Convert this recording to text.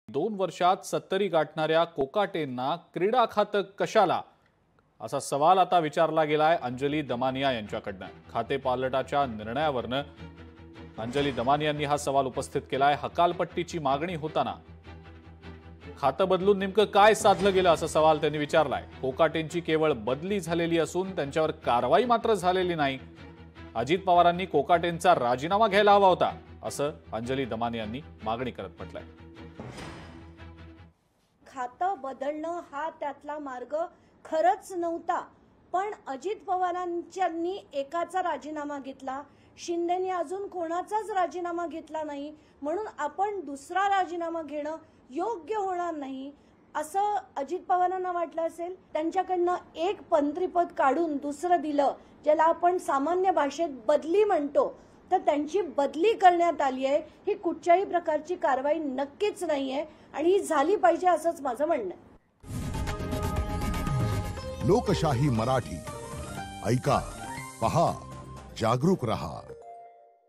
2 वर्षात 70 गाठणाऱ्या कोकाटेंना क्रीडा खातं कशाला, असा सवाल आता विचारला गेलाय अंजली दमानिया यांच्याकडनं। खाते पालटाच्या निर्णयावरनं अंजली दमानियांनी हा सवाल उपस्थित केलाय। हकालपट्टीची मागणी होताना खातं बदलून नेमकं काय साधलं गेलं असा सवाल त्यांनी विचारलाय। कोकाटेंची केवळ बदली झालेली असून त्यांच्यावर कारवाई मात्र झालेली नाही। अजित पवारांनी कोकाटेंचा राजीनामा घ्यायला हवा होता असं अंजली दमानियांनी मागणी करत म्हटलंय। खातं बदलणं हा त्यातला मार्ग खरंच नव्हता, पण अजित पवारांनी एकाचा राजीनामा घेतला, शिंदेनी अजून कोणाचाच राजीनामा घेतला नाही, म्हणून आपण दुसरा राजीनामा घेणं योग्य होणार नाही असं अजित पवारांना वाटलं असेल। त्यांच्याकडनं एक मंत्रिपद काढून दुसरं दिलं, ज्याला आपण सामान्य भाषेत बदली म्हणतो, तर त्यांची बदली करण्यात आली आहे। ही कुठच्याही प्रकारची कारवाई नक्कीच नाहीये आणि ही झाली पाहिजे असंच माझं म्हणणं आहे। लोकशाही मराठी ऐका, पहा, जागरूक रहा।